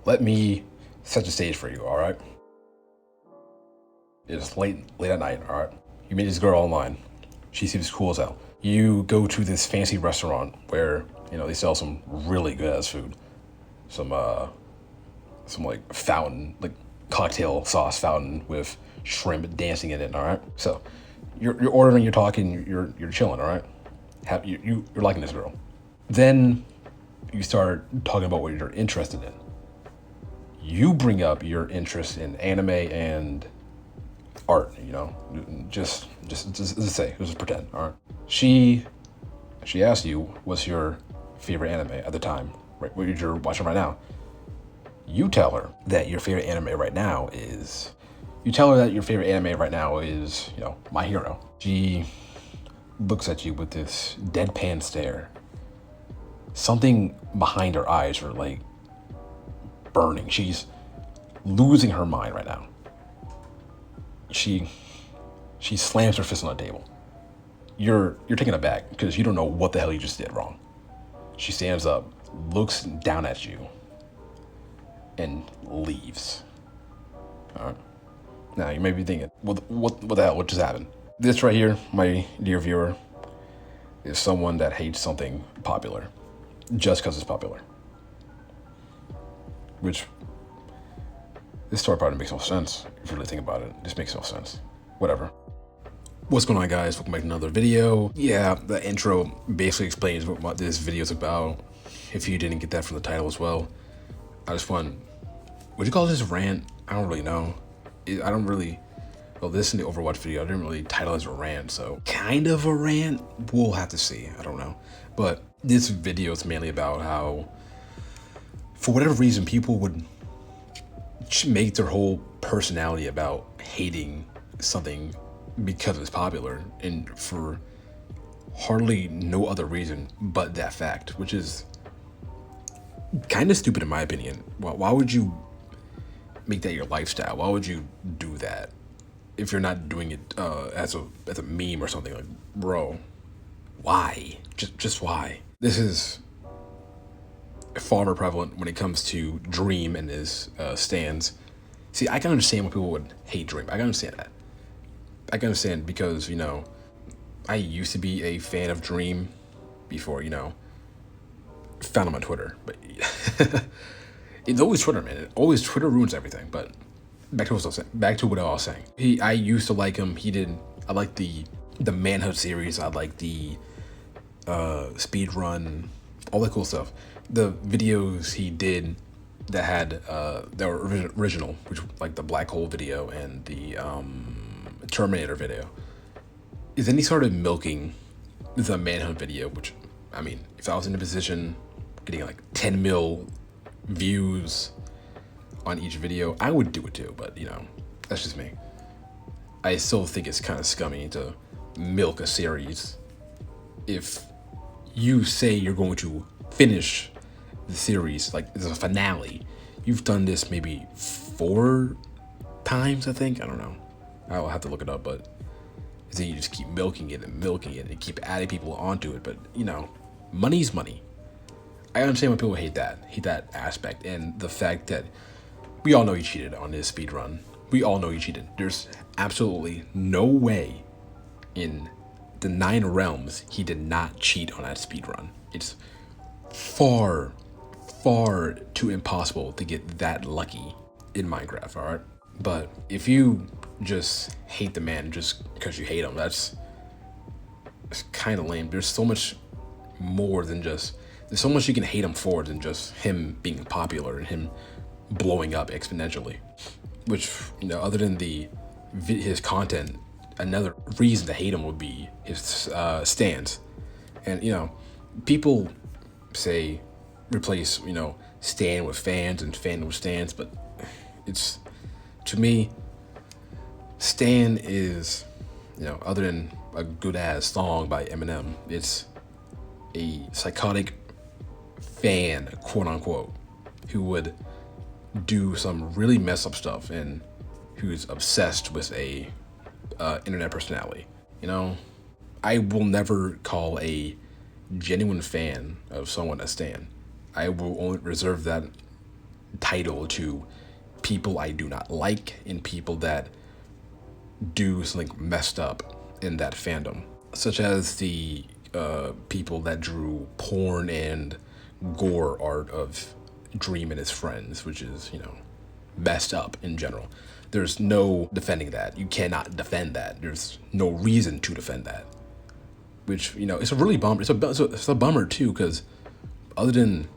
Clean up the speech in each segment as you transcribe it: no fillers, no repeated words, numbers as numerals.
let me set the stage for you, all right? It's late at night, all right? You meet this girl online. She seems cool as hell. You go to this fancy restaurant where, they sell some really good ass food. Some like fountain, like cocktail sauce fountain with shrimp dancing in it, all right? So you're ordering, you're talking, you're chilling, all right? You're liking this girl. Then you start talking about what you're interested in. You bring up your interest in anime and art, just pretend, all right? She asked you, what's your favorite anime at the time, right? What you're watching right now. You tell her that your favorite anime right now is, My Hero. She looks at you with this deadpan stare. Something behind her eyes are like burning. She's losing her mind right now. She slams her fist on the table. You're taken aback because you don't know what the hell you just did wrong. She stands up, looks down at you, and leaves. All right. Now you may be thinking, what the hell? What just happened? This right here, my dear viewer, is someone that hates something popular just because it's popular. Which, this story probably makes no sense if you really think about it. This makes no sense. Whatever. What's going on, guys? Welcome back to another video. Yeah, the intro basically explains what this video is about. If you didn't get that from the title as well, would you call this a rant? I don't really know. This in the Overwatch video, I didn't really title it as a rant, so kind of a rant. We'll have to see. I don't know. But this video is mainly about how, for whatever reason, people would make their whole personality about hating something because it's popular, and for hardly no other reason but that fact, which is kind of stupid in my opinion. Why would you make that your lifestyle? Why would you do that if you're not doing it as a meme or something? Like, bro, why? Just why? This is far more prevalent when it comes to Dream and his stands. See, I can understand when people would hate Dream. I can understand that. I can understand because, I used to be a fan of Dream before, found him on Twitter. But it's always Twitter, man. Twitter ruins everything. But back to what I was saying. I used to like him. I liked the Manhood series. I liked the speed run, all that cool stuff. The videos he did that had that were original, which like the black hole video and the Terminator video. Is then he started milking the Manhunt video, which, I mean, if I was in a position getting like 10 mil views on each video, I would do it too, but that's just me. I still think it's kind of scummy to milk a series if you say you're going to finish the series, like it's a finale. You've done this maybe 4 times, I think. I don't know. I'll have to look it up, but then you just keep milking it and keep adding people onto it. But money's money. I understand when people hate that aspect, and the fact that we all know he cheated on his speed run. We all know he cheated. There's absolutely no way in the 9 realms he did not cheat on that speed run. It's far too impossible to get that lucky in Minecraft, all right? But if you just hate the man just because you hate him, it's kind of lame. There's so much more than there's so much you can hate him for than just him being popular and him blowing up exponentially. Which, other than his content, another reason to hate him would be his stands. And, people say replace, stan with fans and fan with stands, but it's, to me, stan is, other than a good ass song by Eminem, it's a psychotic fan, quote unquote, who would do some really messed up stuff and who's obsessed with a internet personality. I will never call a genuine fan of someone a stan. I will only reserve that title to people I do not like and people that do something messed up in that fandom, such as the people that drew porn and gore art of Dream and his friends, which is, messed up in general. There's no defending that. You cannot defend that. There's no reason to defend that. Which, it's a really bummer. It's a bummer too, because other than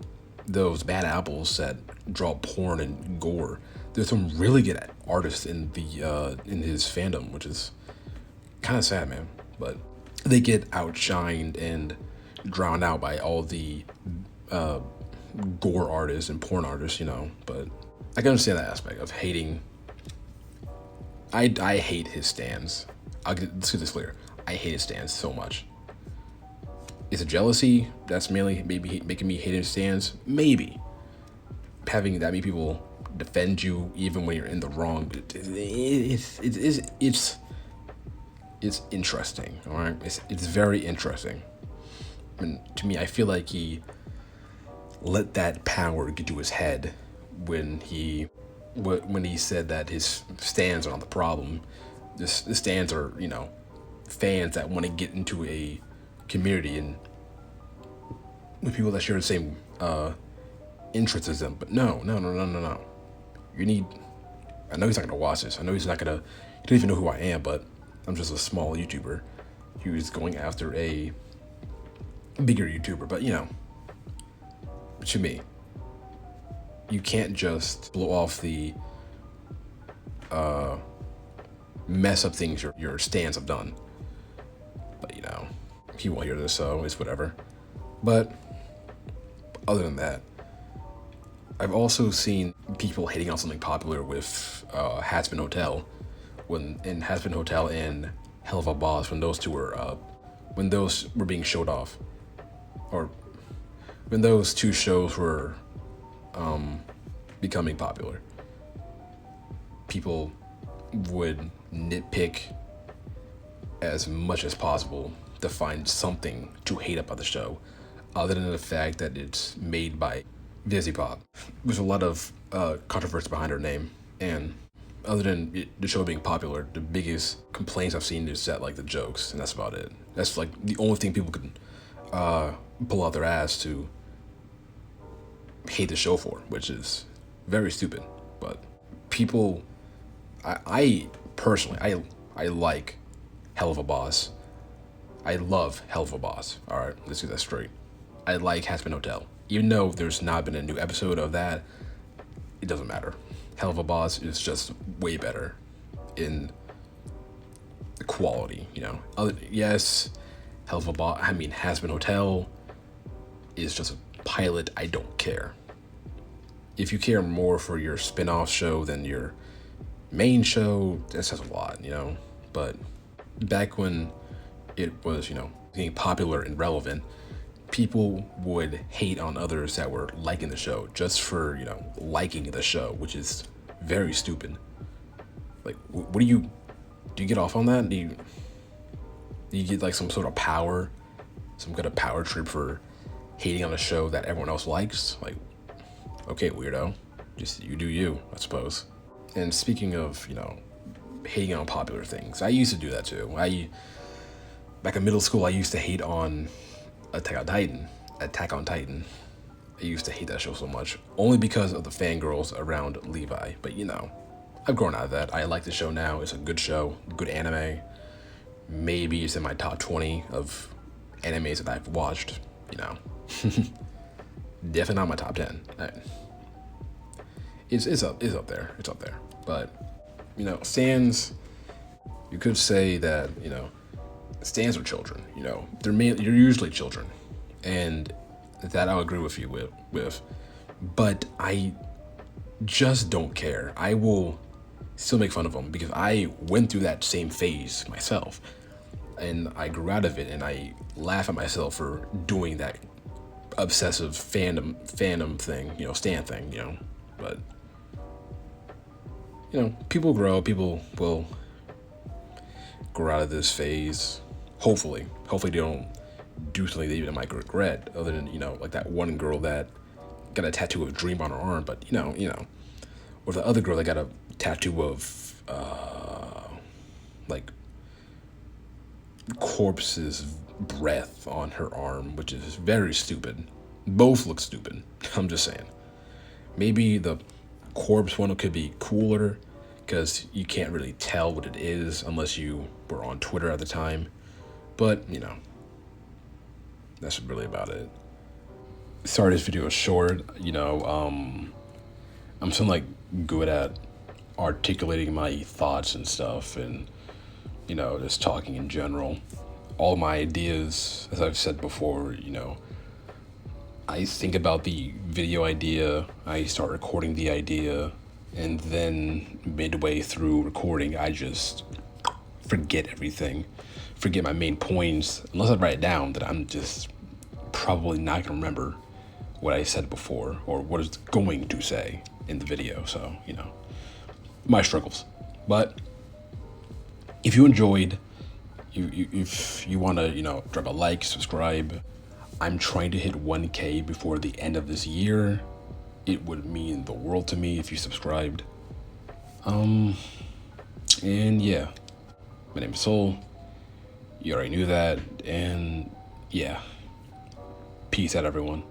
those bad apples that draw porn and gore, there's some really good artists in his fandom, which is kind of sad, man. But they get outshined and drowned out by all the gore artists and porn artists, But I can understand that aspect of hating. I hate his stands. Let's get this clear. I hate his stands so much. Is it jealousy that's mainly maybe making me hate his stands? Maybe. Having that many people defend you even when you're in the wrong, it's interesting. All right, it's very interesting. And to me, I feel like he let that power get to his head when he said that his stands are not the problem. The stands are, fans that want to get into a community and with people that share the same interests as them. But no. You need. I know he's not gonna watch this. I know he's not gonna. He don't even know who I am. But I'm just a small YouTuber. He was going after a bigger YouTuber. But to me, you can't just blow off the mess up things your stands have done. But he won't hear this, so it's whatever. But other than that, I've also seen people hating on something popular with Hazbin Hotel, in Hazbin Hotel and Hell of a Boss, when those two were when those were being showed off, or when those two shows were becoming popular. People would nitpick as much as possible to find something to hate about the show, other than the fact that it's made by VisiPop. There's a lot of controversy behind her name, and other than the show being popular, the biggest complaints I've seen is that, like, the jokes, and that's about it. That's like the only thing people could pull out their ass to hate the show for, which is very stupid. But people, I personally, I like Hell of a Boss. I love Hell of a Boss. All right, let's get that straight. I like Hazbin Hotel. Even though there's not been a new episode of that, it doesn't matter. Hell of a Boss is just way better in the quality, Yes, Hell of a Boss, Hazbin Hotel is just a pilot. I don't care. If you care more for your spin-off show than your main show, that says a lot, But back when it was, getting popular and relevant, people would hate on others that were liking the show just for, liking the show, which is very stupid. Like, what do you get off on that? Do you get like some sort of power, some kind of power trip for hating on a show that everyone else likes? Like, okay, weirdo, just you do you, I suppose. And speaking of, hating on popular things, I used to do that too. Back in middle school, I used to hate on Attack on Titan. I used to hate that show so much, only because of the fangirls around Levi. But I've grown out of that. I like the show now. It's a good show, good anime. Maybe it's in my top 20 of animes that I've watched. Definitely not my top 10. It's up there. It's up there. But stands, you could say that stands are children. You're usually children, and that I'll agree with you with. But I just don't care. I will still make fun of them because I went through that same phase myself, and I grew out of it, and I laugh at myself for doing that obsessive fandom thing, stan thing, But people grow. People will grow out of this phase. Hopefully they don't do something that they might regret, other than like that one girl that got a tattoo of Dream on her arm, but you know, or the other girl that got a tattoo of like corpse's breath on her arm, which is very stupid. Both look stupid. I'm just saying. Maybe the corpse one could be cooler because you can't really tell what it is unless you were on Twitter at the time. But, you know, that's really about it. Sorry this video is short. You know, I'm still like good at articulating my thoughts and stuff, and you know, just talking in general. All my ideas, as I've said before, you know, I think about the video idea, I start recording the idea, and then midway through recording, I just forget everything, forget my main points. Unless I write it down, that I'm just probably not gonna remember what I said before or what I was going to say in the video. So, you know, my struggles. But if you enjoyed, if you want to, you know, drop a like, subscribe. I'm trying to hit 1K before the end of this year. It would mean the world to me if you subscribed. And yeah, my name is Soul. You already knew that. And yeah, peace out, everyone.